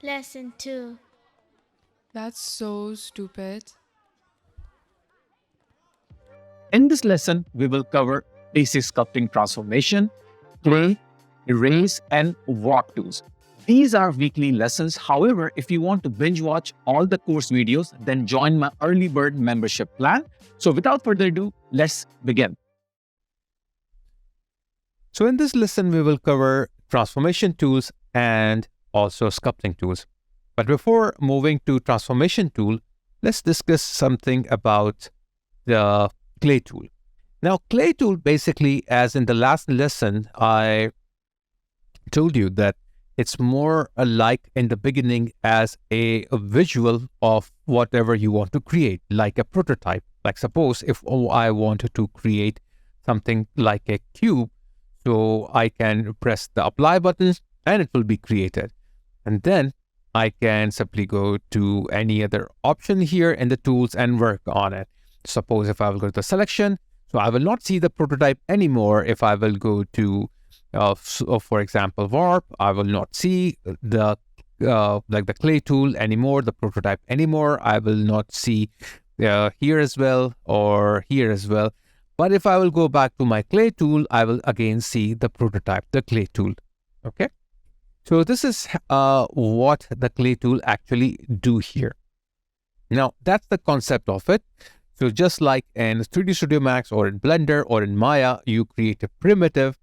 Lesson 2. That's so stupid. In this lesson, we will cover basic sculpting transformation, clay, erase, and walk tools. These are weekly lessons. However, if you want to binge watch all the course videos, then join my early bird membership plan. So without further ado, let's begin. So in this lesson, we will cover transformation tools and also sculpting tools. But before moving to transformation tool, let's discuss something about the clay tool. Now, clay tool basically, as in the last lesson, I told you that it's more alike in the beginning as a visual of whatever you want to create, like a prototype. Like suppose if I wanted to create something like a cube, so I can press the apply button and it will be created. And then I can simply go to any other option here in the tools and work on it. Suppose if I will go to the selection, so I will not see the prototype anymore. If I will go to, for example, warp, I will not see the like the clay tool anymore, the prototype anymore. I will not see here as well or here as well. But if I will go back to my clay tool, I will again see the prototype, the clay tool. Okay. So this is what the clay tool actually do here. Now, that's the concept of it. So just like in 3D Studio Max or in Blender or in Maya, you create a primitive.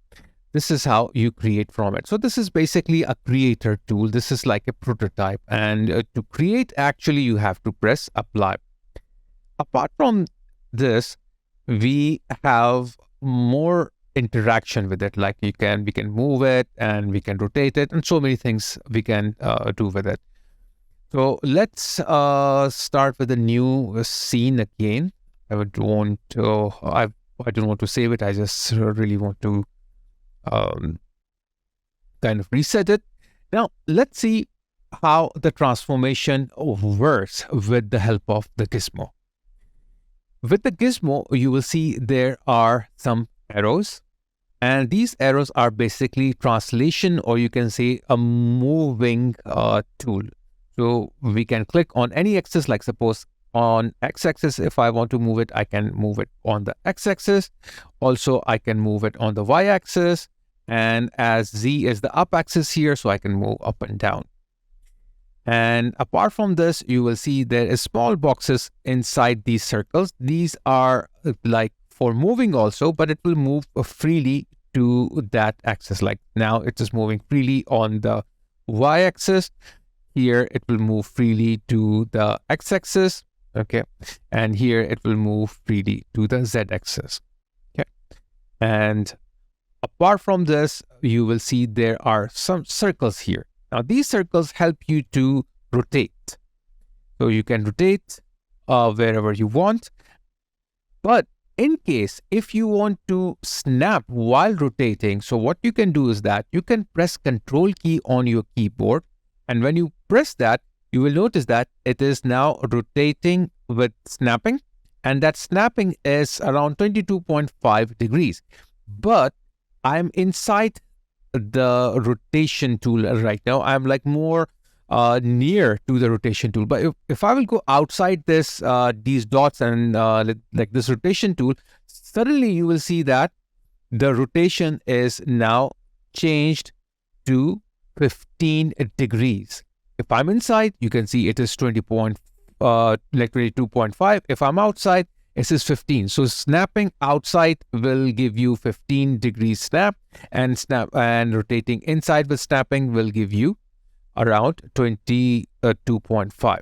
This is how you create from it. So this is basically a creator tool. This is like a prototype. And to create, actually, you have to press apply. Apart from this, we have more interaction with it. Like we can move it and we can rotate it and so many things we can do with it. So let's start with a new scene again. I don't want to save it. I just really want to kind of reset it. Now let's see how the transformation works with the help of the gizmo. With the gizmo, you will see there are some arrows, and these arrows are basically translation, or you can say a moving tool. So we can click on any axis, like suppose on x-axis, if I want to move it, I can move it on the x-axis. Also, I can move it on the y-axis, and as z is the up axis here, so I can move up and down. And apart from this, you will see there is small boxes inside these circles. These are like for moving also, but it will move freely to that axis. Like now it is moving freely on the y-axis. Here it will move freely to the x-axis. Okay. And here it will move freely to the z-axis. Okay. And apart from this, you will see there are some circles here. Now, these circles help you to rotate. So you can rotate wherever you want. But in case if you want to snap while rotating, so what you can do is that you can press Control key on your keyboard. And when you press that, you will notice that it is now rotating with snapping. And that snapping is around 22.5 degrees. But I'm inside the rotation tool right now. I'm like more near to the rotation tool. But if I will go outside this these dots and like this rotation tool, suddenly you will see that the rotation is now changed to 15 degrees. If I'm inside, you can see it is 22.5. If I'm outside, it is 15. So snapping outside will give you 15 degrees snap, and rotating inside with snapping will give you around 22.5.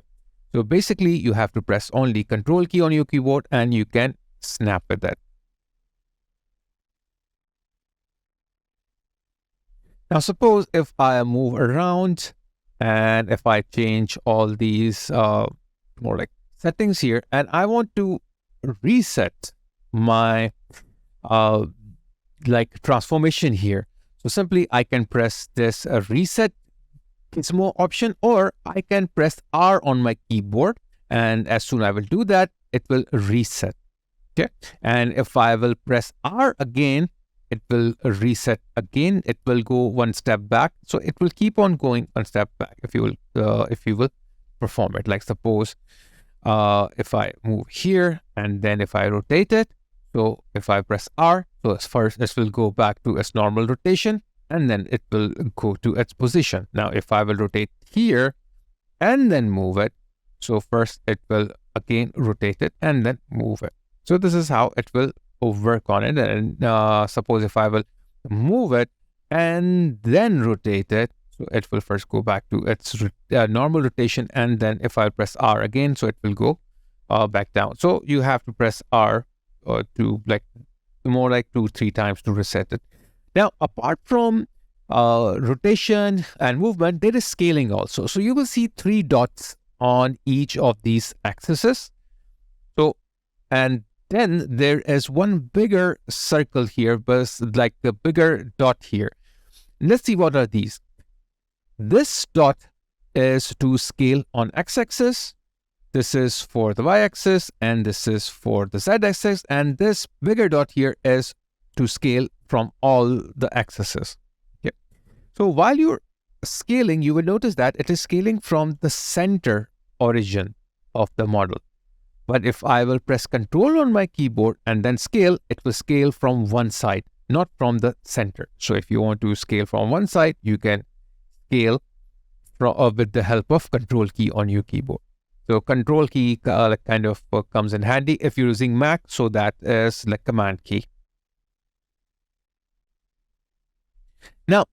So basically you have to press only Control key on your keyboard and you can snap with it. Now suppose if I move around and if I change all these more like settings here, and I want to reset my like transformation here. So simply I can press this reset gizmo option, or I can press R on my keyboard, and as soon as I will do that, it will reset. Okay. And if I will press R again, it will reset again. It will go one step back. So it will keep on going one step back if you will perform it. Like suppose if I move here and then if I rotate it, so if I press R, so first this will go back to its normal rotation and then it will go to its position. Now if I will rotate here and then move it, so first it will again rotate it and then move it. So this is how it will work on it. And suppose if I will move it and then rotate it, so it will first go back to its normal rotation, and then if I press R again, so it will go back down. So you have to press R to like more like 2-3 times to reset it. Now, apart from rotation and movement, there is scaling also. So you will see 3 dots on each of these axes. So, and then there is one bigger circle here, but like the bigger dot here. Let's see what are these. This dot is to scale on x-axis. This is for the y-axis, and this is for the z-axis, and this bigger dot here is to scale from all the axes. Okay. So while you're scaling, you will notice that it is scaling from the center origin of the model. But if I will press Control on my keyboard and then scale, it will scale from one side, not from the center. So if you want to scale from one side, you can scale with the help of Control key on your keyboard. So Control key kind of comes in handy if you're using Mac, so that is like Command key. Now,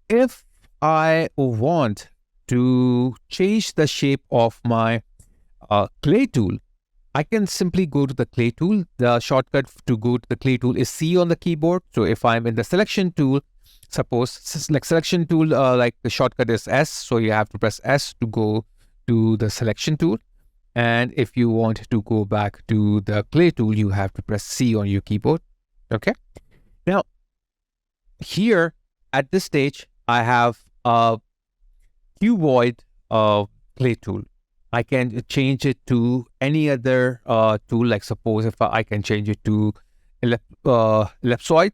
if I want to change the shape of my clay tool, I can simply go to the clay tool. The shortcut to go to the clay tool is C on the keyboard. So if I'm in the selection tool, suppose like selection tool, like the shortcut is S. So you have to press S to go to the selection tool. And if you want to go back to the clay tool, you have to press C on your keyboard. Okay. Now, here at this stage, I have a cuboid clay tool. I can change it to any other tool, like suppose if I can change it to ellipsoid.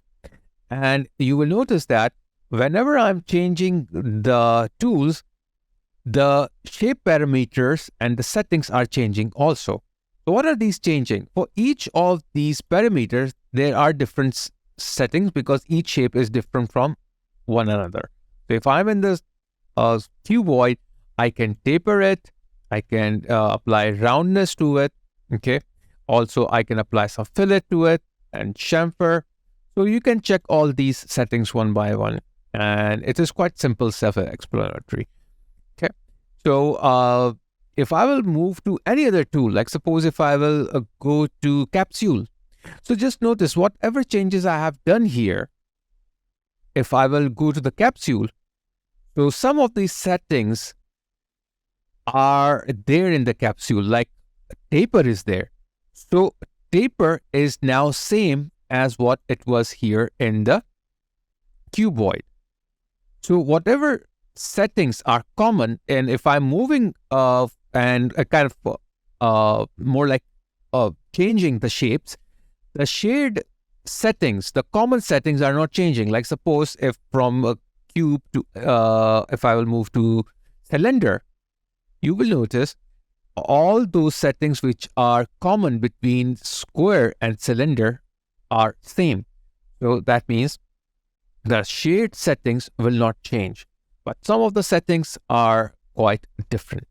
And you will notice that whenever I'm changing the tools, the shape parameters and the settings are changing also. So what are these changing? For each of these parameters, there are different settings because each shape is different from one another. So if I'm in this cuboid, I can taper it. I can apply roundness to it. Okay. Also, I can apply some fillet to it and chamfer. So you can check all these settings one by one. And it is quite simple, self-explanatory. Okay. So if I will move to any other tool, like suppose if I will go to capsule. So just notice whatever changes I have done here, if I will go to the capsule, so some of these settings are there in the capsule, like taper is there. So taper is now same as what it was here in the cuboid. So whatever settings are common, and if I'm moving and a kind of more like changing the shapes, the shared settings, the common settings are not changing. Like suppose if from a cube to if I will move to cylinder, you will notice all those settings which are common between square and cylinder are same. So that means the shared settings will not change, but some of the settings are quite different.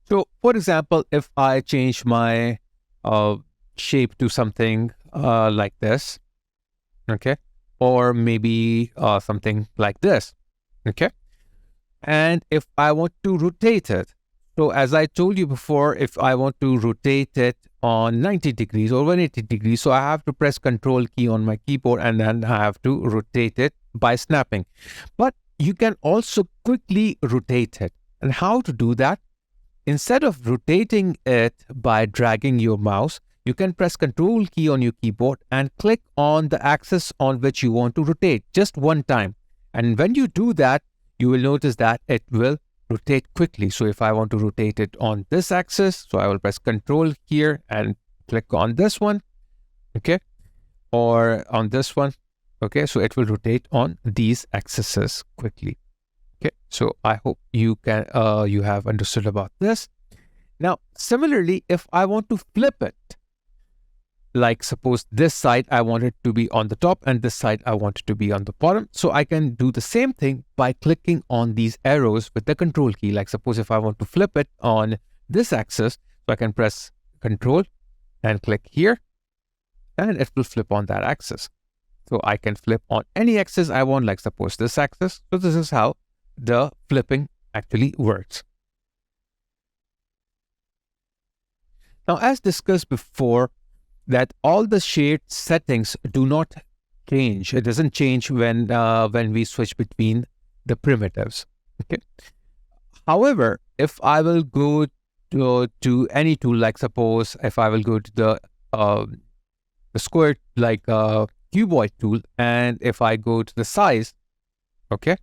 So for example, if I change my shape to something like this, okay, or maybe something like this, okay. And if I want to rotate it, so as I told you before, if I want to rotate it on 90 degrees or 180 degrees, so I have to press Control key on my keyboard and then I have to rotate it by snapping. But you can also quickly rotate it. And how to do that? Instead of rotating it by dragging your mouse, you can press Control key on your keyboard and click on the axis on which you want to rotate just one time. And when you do that, you will notice that it will rotate quickly. So if I want to rotate it on this axis, so I will press Control here and click on this one. Okay. or on this one. Okay, so it will rotate on these axes quickly. Okay, so I hope you have understood about this. Now, similarly, if I want to flip it, like suppose this side I want it to be on the top and this side I want it to be on the bottom. So I can do the same thing by clicking on these arrows with the control key. Like suppose if I want to flip it on this axis, so I can press control and click here and it will flip on that axis. So I can flip on any axis I want, like suppose this axis. So this is how the flipping actually works. Now, as discussed before, that all the shade settings do not change. It doesn't change when we switch between the primitives. Okay. However, if I will go to any tool, like suppose if I will go to the square like cuboid tool, and if I go to the size, okay,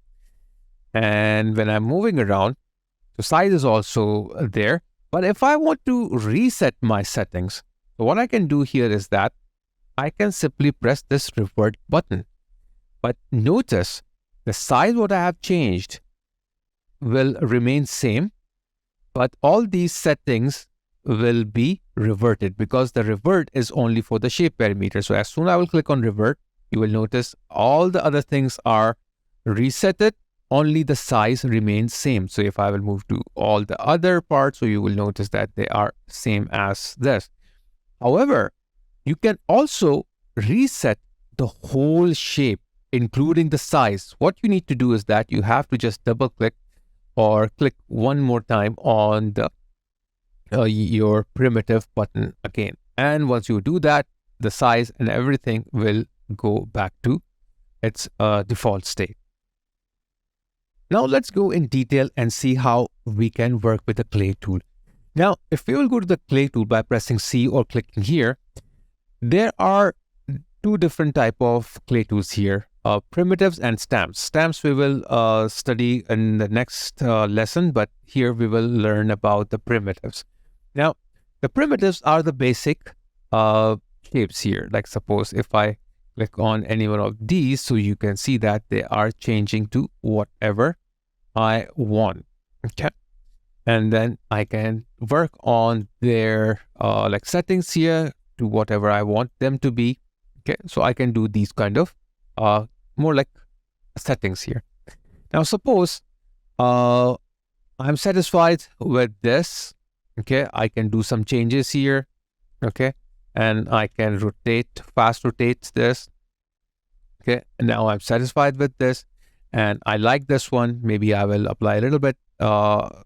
and when I'm moving around, the size is also there. But if I want to reset my settings, so what I can do here is that I can simply press this revert button. But notice the size what I have changed will remain same, but all these settings will be reverted because the revert is only for the shape parameter. So as soon as I will click on revert, you will notice all the other things are resetted, only the size remains same. So if I will move to all the other parts, so you will notice that they are same as this. However, you can also reset the whole shape, including the size. What you need to do is that you have to just double click or click one more time on the your primitive button again. And once you do that, the size and everything will go back to its default state. Now let's go in detail and see how we can work with the clay tool. Now, if we will go to the clay tool by pressing C or clicking here, there are two different type of clay tools here, primitives and stamps. Stamps we will study in the next lesson, but here we will learn about the primitives. Now, the primitives are the basic shapes here. Like suppose if I click on any one of these, so you can see that they are changing to whatever I want. Okay. And then I can work on their like settings here to whatever I want them to be. Okay, so I can do these kind of more like settings here. Now suppose I'm satisfied with this. Okay, I can do some changes here. Okay, and I can fast rotate this. Okay, and now I'm satisfied with this and I like this one. Maybe I will apply a little bit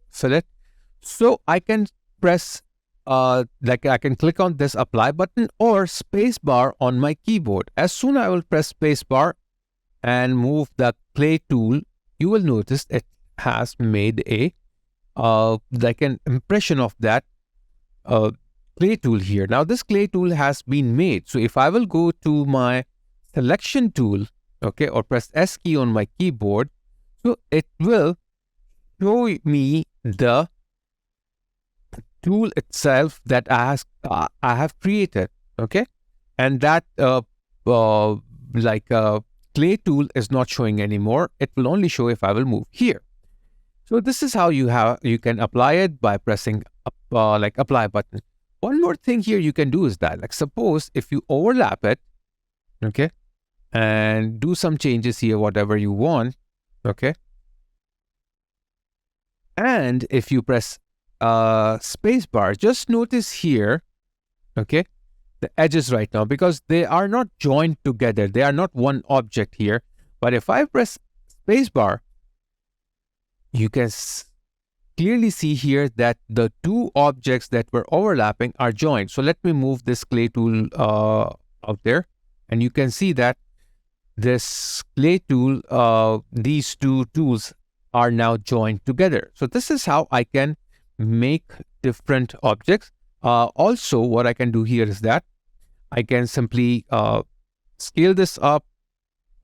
fillet. So I can press like I can click on this apply button or space bar on my keyboard. As soon as I will press space bar and move the clay tool, you will notice it has made a like an impression of that clay tool here. Now this clay tool has been made. So if I will go to my selection tool, okay, or press S key on my keyboard, so it will show me the tool itself that I have created, okay, and that clay tool is not showing anymore. It will only show if I will move here. So this is how you can apply it by pressing like apply button. One more thing here you can do is that, like suppose if you overlap it, okay, and do some changes here, whatever you want, okay, and if you press space bar, just notice here, okay, the edges right now, because they are not joined together. They are not one object here. But if I press space bar, you can clearly see here that the two objects that were overlapping are joined. So let me move this clay tool out there, and you can see that this clay tool, these two tools are now joined together. So this is how I can make different objects. Also, what I can do here is that I can simply scale this up,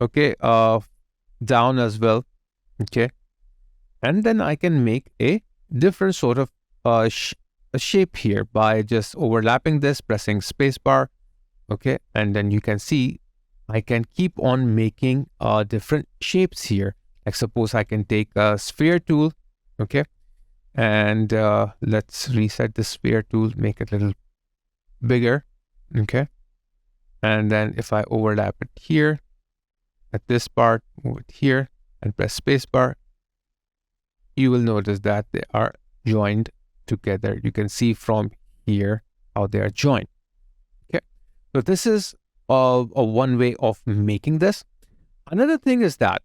okay, down as well, okay, and then I can make a different sort of a shape here by just overlapping this, pressing spacebar, okay? And then you can see I can keep on making different shapes here. Like suppose I can take a sphere tool, okay? And let's reset the sphere tool, make it a little bigger, okay? And then if I overlap it here at this part, move it here and press spacebar, you will notice that they are joined together. You can see from here how they are joined, okay? So this is a one way of making this. Another thing is that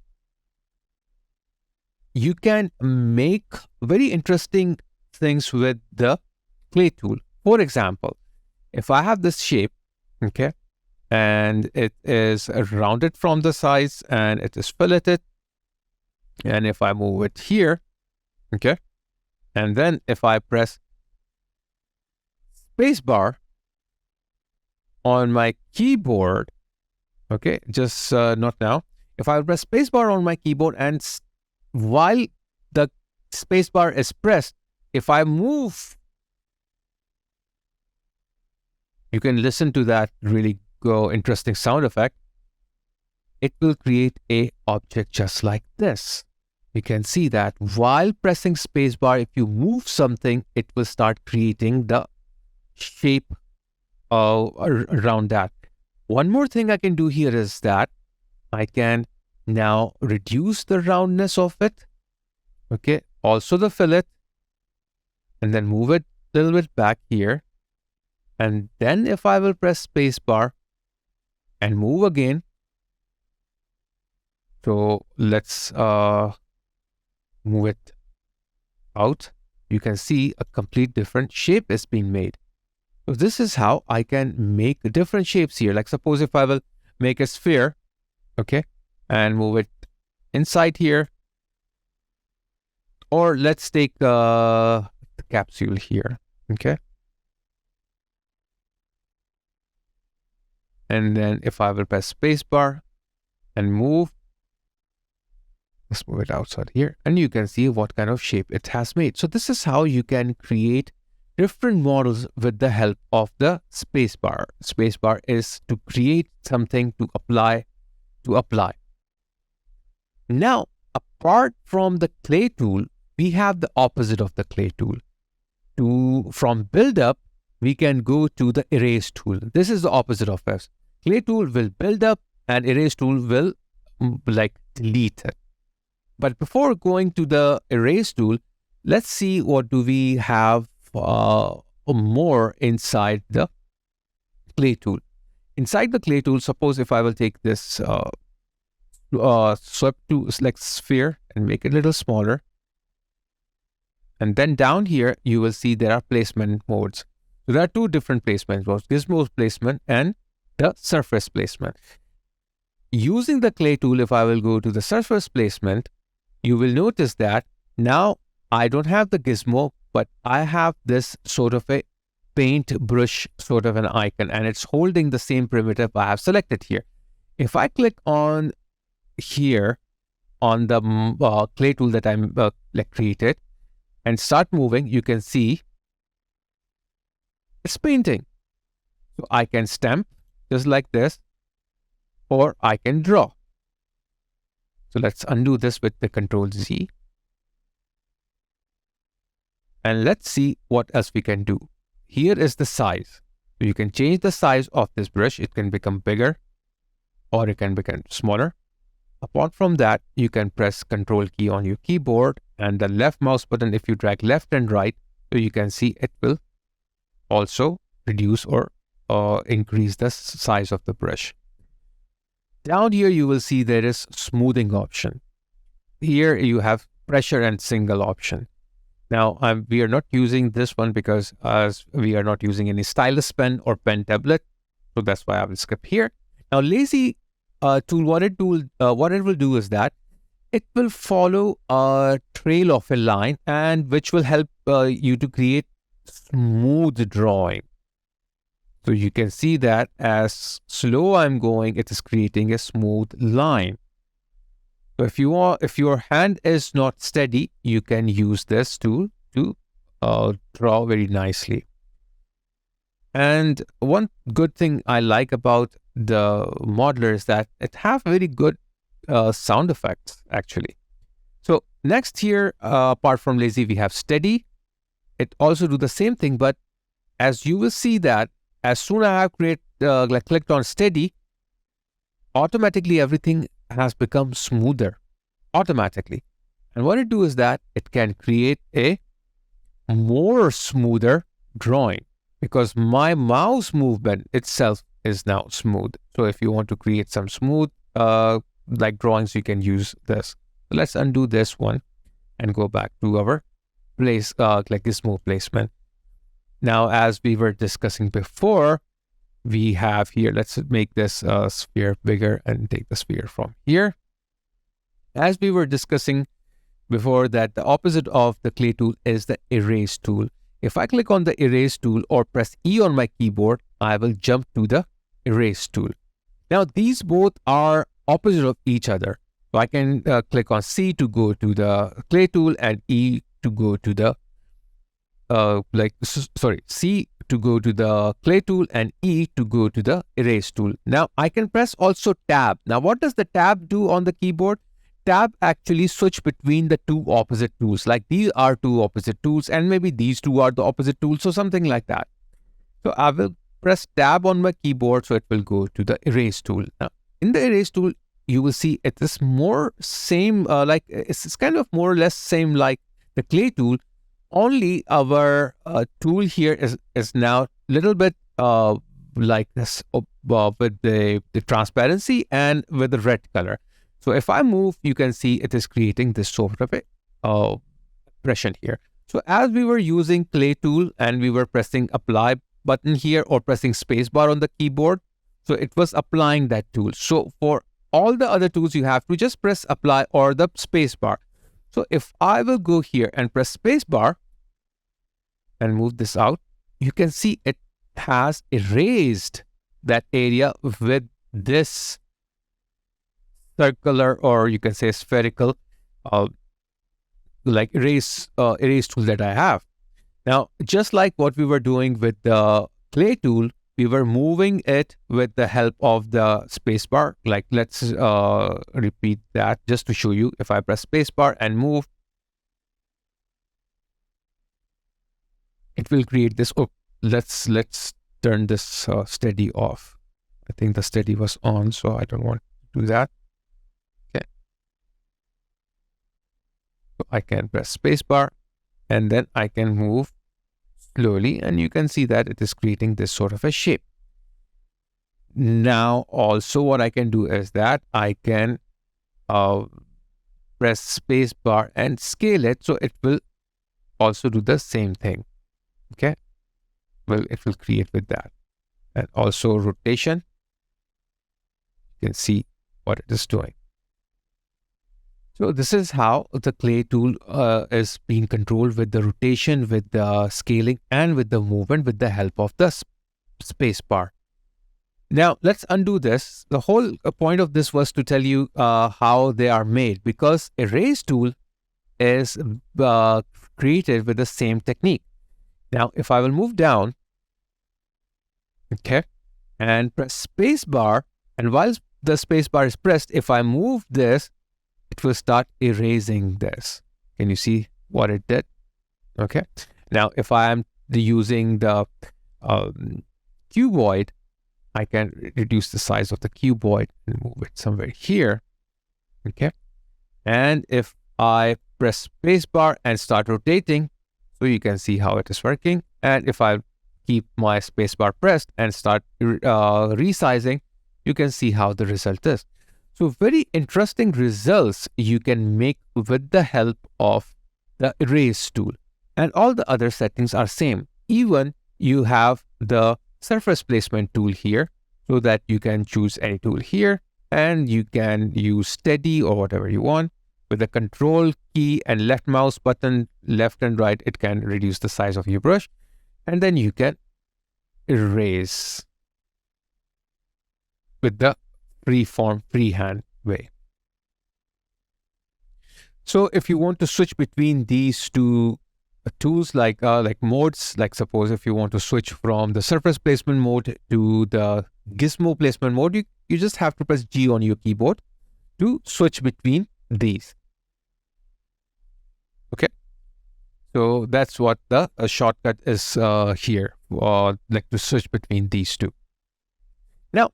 you can make very interesting things with the clay tool. For example, if I have this shape, okay, and it is rounded from the sides and it is filleted, and if I move it here, okay, and then if I press spacebar on my keyboard, okay, just not now. If I press spacebar on my keyboard and while the spacebar is pressed, if I move, you can listen to that really interesting sound effect. It will create a object just like this. You can see that while pressing spacebar, if you move something, it will start creating the shape around that. One more thing I can do here is that I can now reduce the roundness of it, okay, also the fillet, and then move it a little bit back here. And then if I will press spacebar and move again, so let's move it out, you can see a complete different shape is being made. So this is how I can make different shapes here. Like suppose if I will make a sphere, okay, and move it inside here, or let's take the capsule here, okay. And then if I will press spacebar and move, let's move it outside here, and you can see what kind of shape it has made. So this is how you can create different models with the help of the spacebar. Spacebar is to create something, to apply. Now, apart from the clay tool, we have the opposite of the clay tool. From build up, we can go to the erase tool. This is the opposite of this. Clay tool will build up and erase tool will like delete it. But before going to the erase tool, let's see what do we have more inside the clay tool. Inside the clay tool, suppose if I will take this swept to select sphere and make it a little smaller. And then down here, you will see there are placement modes. So there are two different placement modes, gizmo placement and the surface placement. Using the clay tool, if I will go to the surface placement, you will notice that now I don't have the gizmo, but I have this sort of a paint brush sort of an icon, and it's holding the same primitive I have selected here. If I click on here on the clay tool that I'm created and start moving, you can see it's painting. So I can stamp just like this, or I can draw. So let's undo this with the Control Z. And let's see what else we can do. Here is the size. So you can change the size of this brush. It can become bigger or it can become smaller. Apart from that, you can press Control key on your keyboard and the left mouse button. If you drag left and right, so you can see it will also reduce or increase the size of the brush. Down here, you will see there is smoothing option. Here you have pressure and single option. Now, we are not using this one because as we are not using any stylus pen or pen tablet. So that's why I will skip here. Now, lazy tool, what it will do is that it will follow a trail of a line and which will help you to create smooth drawing. So you can see that as slow I'm going, it is creating a smooth line. So if your hand is not steady, you can use this tool to draw very nicely. And one good thing I like about the modeler is that it have very good sound effects actually. So next here, apart from lazy, we have steady. It also do the same thing, but as you will see that as soon as I have clicked on steady, automatically everything has become smoother automatically. And what it do is that it can create a more smoother drawing because my mouse movement itself is now smooth. So if you want to create some smooth like drawings, you can use this. Let's undo this one and go back to our like gizmo placement. Now, as we were discussing before, we have here, let's make this sphere bigger and take the sphere from here. As we were discussing before, that the opposite of the clay tool is the erase tool. If I click on the erase tool or press E on my keyboard, I will jump to the erase tool. Now, these both are opposite of each other. So I can click on C to go to the clay tool and E to go to the C to go to the clay tool and E to go to the erase tool. Now I can press also tab. Now what does the tab do on the keyboard? Tab actually switch between the two opposite tools. Like these are two opposite tools and maybe these two are the opposite tools, so something like that. So I will press tab on my keyboard so it will go to the erase tool. Now in the erase tool, you will see it is more same, it's kind of more or less same like the clay tool. Only our tool here is now little bit like this with the transparency and with the red color. So if I move, you can see it is creating this sort of a impression here. So as we were using clay tool and we were pressing apply button here or pressing spacebar on the keyboard, so it was applying that tool. So for all the other tools, you have to just press apply or the spacebar. So if I will go here and press spacebar and move this out, you can see it has erased that area with this circular, or you can say spherical, like erase tool that I have. Now, just like what we were doing with the clay tool, we were moving it with the help of the spacebar. Like let's repeat that just to show you. If I press spacebar and move, it will create this. Oh, let's turn this steady off. I think the steady was on, so I don't want to do that. Okay. So I can press spacebar and then I can move slowly and you can see that it is creating this sort of a shape. Now also what I can do is that I can press spacebar and scale it, so it will also do the same thing. Okay, well, it will create with that. And also rotation, you can see what it is doing. So this is how the clay tool is being controlled with the rotation, with the scaling, and with the movement with the help of the space bar. Now let's undo this. The whole point of this was to tell you how they are made, because erase tool is created with the same technique. Now if I will move down, okay, and press space bar, and while the space bar is pressed, if I move this, it will start erasing this. Can you see what it did? Okay. Now, if I am using the cuboid, I can reduce the size of the cuboid and move it somewhere here. Okay. And if I press spacebar and start rotating, so you can see how it is working. And if I keep my spacebar pressed and start resizing, you can see how the result is. So very interesting results you can make with the help of the erase tool. And all the other settings are same. Even you have the surface placement tool here, so that you can choose any tool here and you can use steady or whatever you want. With the control key and left mouse button, left and right, it can reduce the size of your brush. And then you can erase with the freehand way. So if you want to switch between these two tools like modes, like suppose if you want to switch from the surface placement mode to the gizmo placement mode, you just have to press G on your keyboard to switch between these. Okay, so that's what the shortcut is here, like to switch between these two. Now,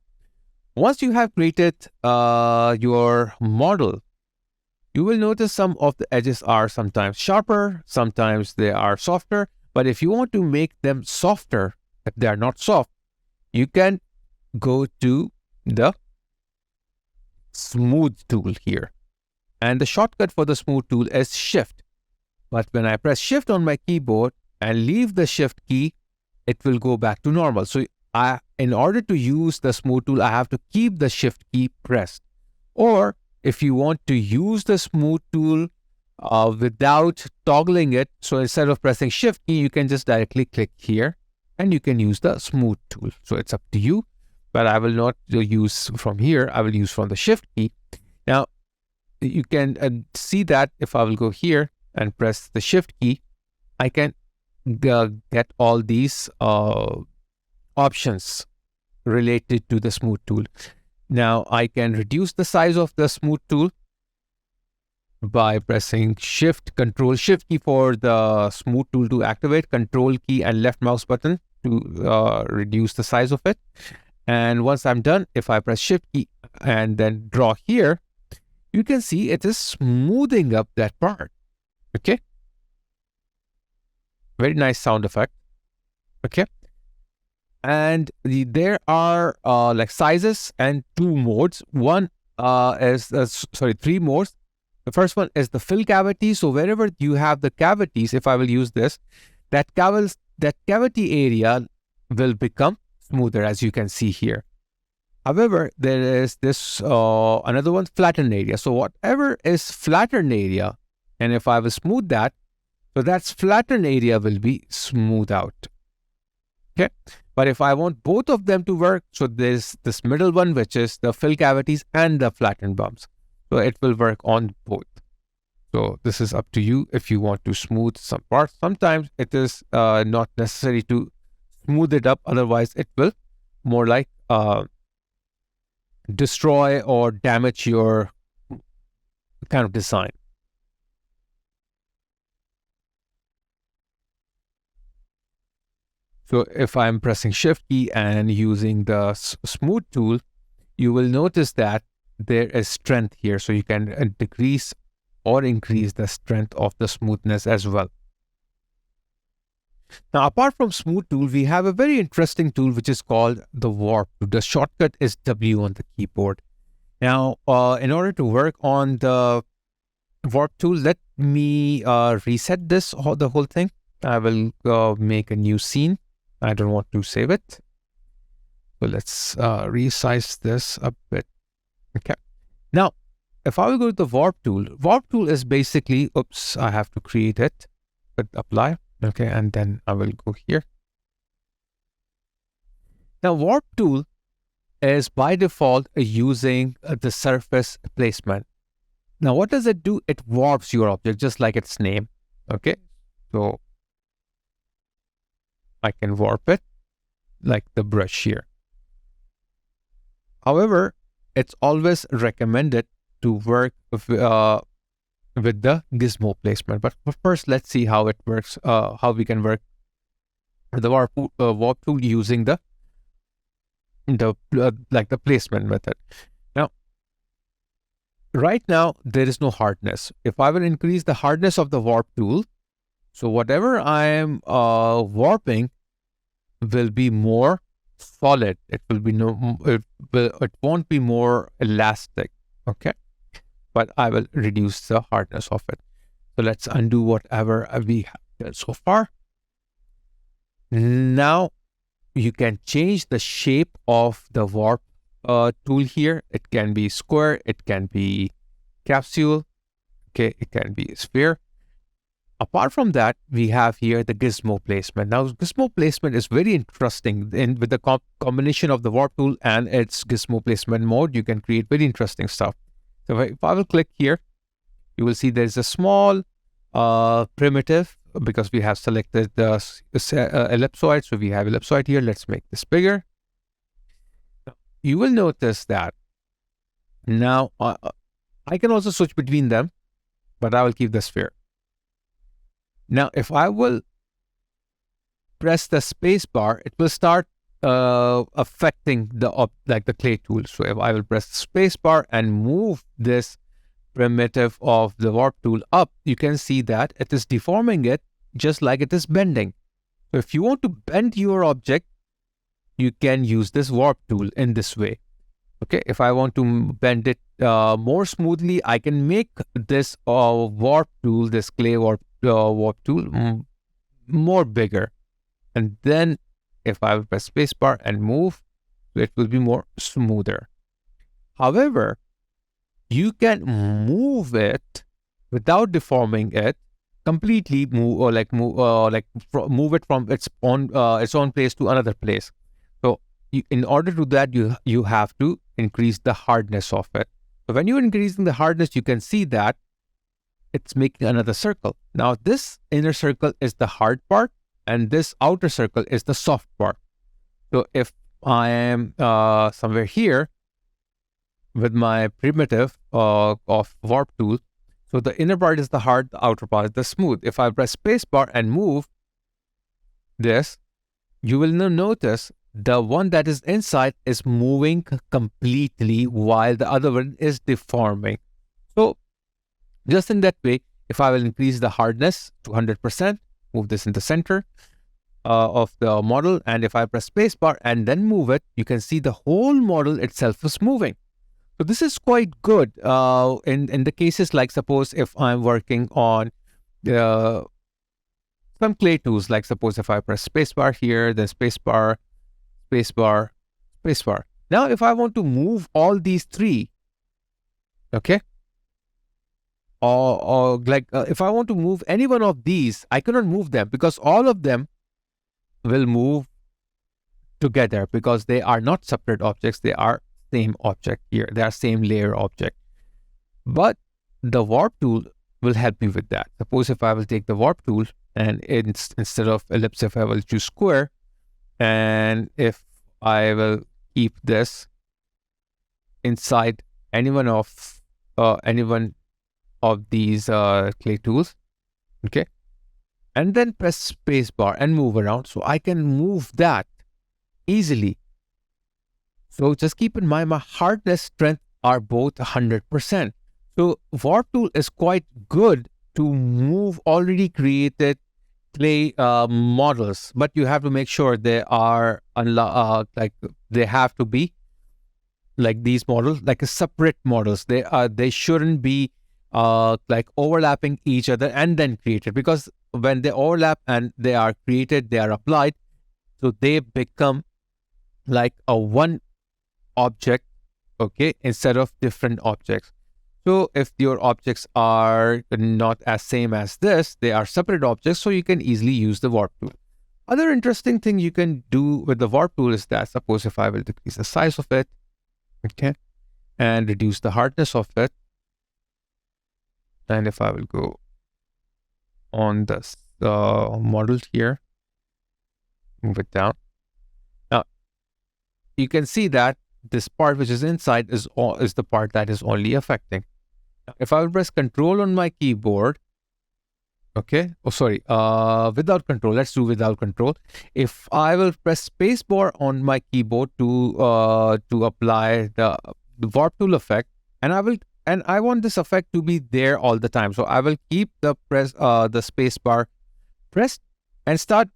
once you have created your model, you will notice some of the edges are sometimes sharper, sometimes they are softer. But if you want to make them softer, if they are not soft, you can go to the smooth tool here. And the shortcut for the smooth tool is Shift. But when I press Shift on my keyboard and leave the Shift key, it will go back to normal. So in order to use the smooth tool, I have to keep the Shift key pressed. Or if you want to use the smooth tool without toggling it, so instead of pressing Shift key, you can just directly click here and you can use the smooth tool. So it's up to you, but I will not use from here. I will use from the Shift key. Now, you can see that if I will go here and press the Shift key, I can get all these options related to the smooth tool. Now I can reduce the size of the smooth tool by pressing Control Shift key for the smooth tool to activate, Control key and left mouse button to reduce the size of it. And once I'm done, if I press Shift key and then draw here, you can see it is smoothing up that part. Okay. Very nice sound effect. Okay. And there are like sizes and two modes. One three modes. The first one is the fill cavity. So wherever you have the cavities, if I will use this, that cavity area will become smoother, as you can see here. However, there is this another one, flatten area. So whatever is flattened area, and if I will smooth that, so that's flattened area will be smooth out. Okay. But if I want both of them to work, so there's this middle one, which is the fill cavities and the flattened bumps. So it will work on both. So this is up to you if you want to smooth some parts. Sometimes it is not necessary to smooth it up. Otherwise, it will more like destroy or damage your kind of design. So if I'm pressing Shift key and using the smooth tool, you will notice that there is strength here. So you can decrease or increase the strength of the smoothness as well. Now, apart from smooth tool, we have a very interesting tool which is called the warp. The shortcut is W on the keyboard. Now, in order to work on the warp tool, let me reset this, the whole thing. I will make a new scene. I don't want to save it. So let's resize this a bit. Okay. Now, if I will go to the warp tool is basically, oops, I have to create it, but apply. Okay. And then I will go here. Now, warp tool is by default using the surface placement. Now, what does it do? It warps your object just like its name. Okay. So I can warp it like the brush here. However, it's always recommended to work with the gizmo placement. But first, let's see how it works, how we can work with the warp tool using the placement method. Now, right now, there is no hardness. If I will increase the hardness of the warp tool, so whatever I am warping will be more solid. It will be it won't be more elastic. Okay, but I will reduce the hardness of it. So let's undo whatever we have done so far. Now you can change the shape of the warp tool here. It can be square. It can be capsule. Okay, it can be a sphere. Apart from that, we have here the gizmo placement. Now, gizmo placement is very interesting. With the combination of the warp tool and its gizmo placement mode, you can create very interesting stuff. So if I will click here, you will see there's a small primitive because we have selected the ellipsoid. So we have ellipsoid here. Let's make this bigger. You will notice that now I can also switch between them, but I will keep the sphere. Now, if I will press the space bar, it will start affecting the clay tool. So if I will press the space bar and move this primitive of the warp tool up, you can see that it is deforming it just like it is bending. So if you want to bend your object, you can use this warp tool in this way. Okay, if I want to bend it more smoothly, I can make this warp tool, this clay warp tool, more bigger. And then if I will press spacebar and move, it will be more smoother. However, you can move it without deforming it completely, move it from its own place to another place. So in order to do that, you have to increase the hardness of it. So when you're increasing the hardness, you can see that it's making another circle. Now this inner circle is the hard part, and this outer circle is the soft part. So if I am somewhere here with my primitive of warp tool, so the inner part is the hard, the outer part is the smooth. If I press spacebar and move this, you will now notice the one that is inside is moving completely while the other one is deforming. So just in that way, if I will increase the hardness to 100%, move this in the center of the model, and if I press spacebar and then move it, you can see the whole model itself is moving. So this is quite good in the cases like, suppose if I'm working on some clay tools, like suppose if I press spacebar here, then spacebar, spacebar, spacebar. Now if I want to move all these three, okay, if I want to move any one of these, I cannot move them because all of them will move together because they are not separate objects, they are same object here, they are same layer object. But the warp tool will help me with that. Suppose if I will take the warp tool and instead of ellipse, if I will choose square, and if I will keep this inside any one of these clay tools, okay, and then press space bar and move around, so I can move that easily. So just keep in mind, my hardness, strength are both 100%. So warp tool is quite good to move already created clay models, but you have to make sure they are they have to be like these models, like a separate models. They shouldn't be like overlapping each other and then created, because when they overlap and they are created, they are applied, so they become like a one object, okay, instead of different objects. So if your objects are not as same as this, they are separate objects, so you can easily use the warp tool. Other interesting thing you can do with the warp tool is that, suppose if I will decrease the size of it, okay, and reduce the hardness of it, and if I will go on this model here, move it down. Now you can see that this part which is inside is the part that is only affecting. Now, if I will press Control on my keyboard, okay, without control, let's do without control. If I will press spacebar on my keyboard to apply the warp tool effect, and I want this effect to be there all the time, so I will keep the spacebar pressed and start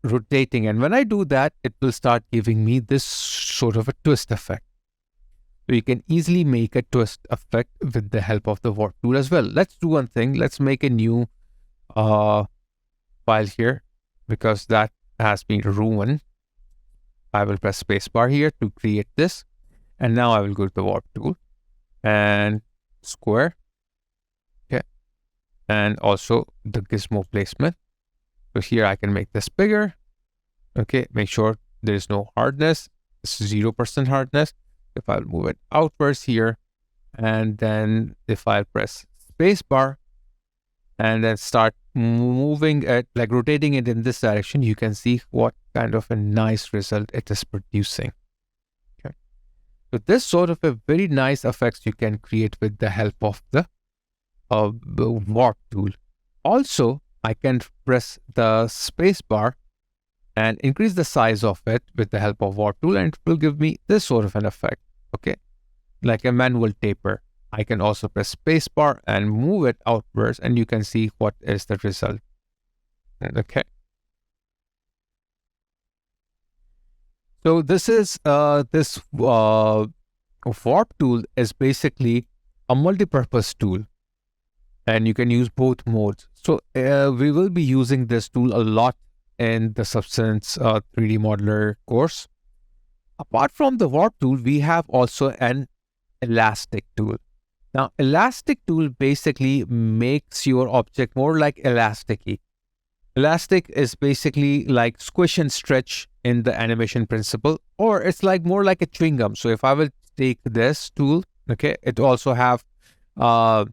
rotating, and when I do that, it will start giving me this sort of a twist effect. So you can easily make a twist effect with the help of the warp tool as well. Let's do one thing. Let's make a new file here, because that has been ruined. I will press spacebar here to create this, and now I will go to the warp tool and square, okay, and also the gizmo placement. So here I can make this bigger, okay, make sure there is no hardness, this is 0% hardness. If I'll move it outwards here, and then if I press spacebar, and then start moving it, like rotating it in this direction, you can see what kind of a nice result it is producing. Okay. So this sort of a very nice effects you can create with the help of the warp tool. Also, I can press the space bar and increase the size of it with the help of warp tool, and it will give me this sort of an effect. Okay, like a manual taper. I can also press space bar and move it outwards, and you can see what is the result. Okay. So this is this warp tool is basically a multi-purpose tool, and you can use both modes. So we will be using this tool a lot in the Substance 3D Modeler course. Apart from the warp tool, we have also an elastic tool. Now, elastic tool basically makes your object more like elasticy. Elastic is basically like squish and stretch in the animation principle, or it's like more like a chewing gum. So if I will take this tool, okay, it also have the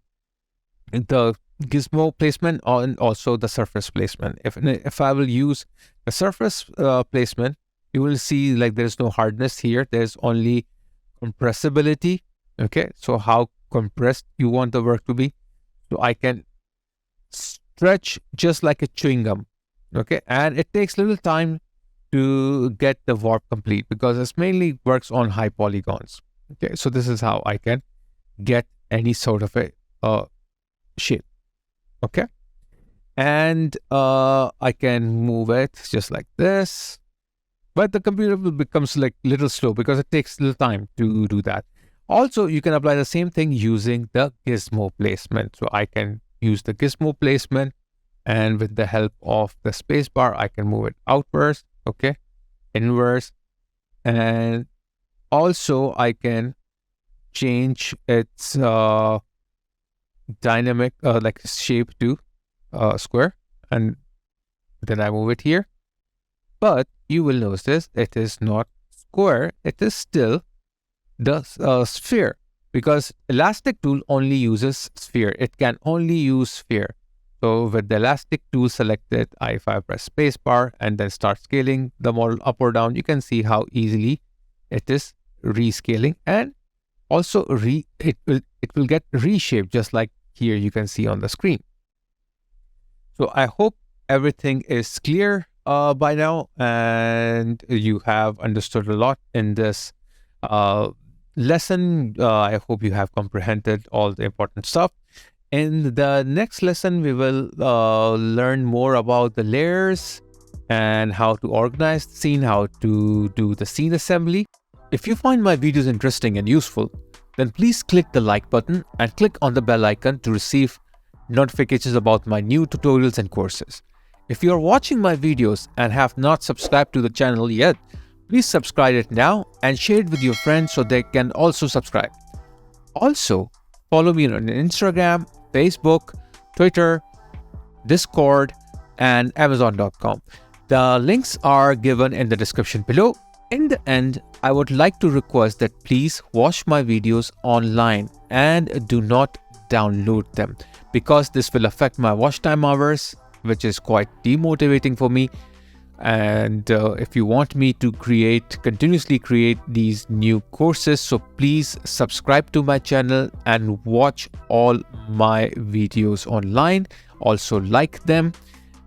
gizmo placement and also the surface placement. If I will use the surface placement, you will see like there's no hardness here. There's only compressibility. Okay, so how compressed you want the work to be. So I can stretch just like a chewing gum. Okay, and it takes little time to get the warp complete because it mainly works on high polygons. Okay, so this is how I can get any sort of a shape. Okay, and I can move it just like this, but the computer will becomes like little slow because it takes little time to do that. Also, you can apply the same thing using the gizmo placement. So I can use the gizmo placement, and with the help of the space bar, I can move it outwards, okay, inwards, and also I can change its dynamic like shape to square, and then I move it here. But you will notice it is not square, it is still the sphere, because elastic tool only uses sphere. It can only use sphere. So with the elastic tool selected, if I press space bar and then start scaling the model up or down, you can see how easily it is rescaling, and also it will get reshaped just like here you can see on the screen. So I hope everything is clear by now, and you have understood a lot in this lesson. I hope you have comprehended all the important stuff. In the next lesson, we will learn more about the layers and how to organize the scene, how to do the scene assembly. If you find my videos interesting and useful, then please click the like button and click on the bell icon to receive notifications about my new tutorials and courses. If you are watching my videos and have not subscribed to the channel yet, please subscribe it now and share it with your friends so they can also subscribe. Also, follow me on Instagram, Facebook, Twitter, Discord, and Amazon.com. The links are given in the description below. In the end, I would like to request that please watch my videos online and do not download them, because this will affect my watch time hours, which is quite demotivating for me. And if you want me to continuously create these new courses, so please subscribe to my channel and watch all my videos online. Also like them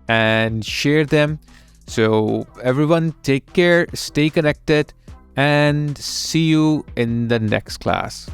and share them. So everyone, take care, stay connected, and see you in the next class.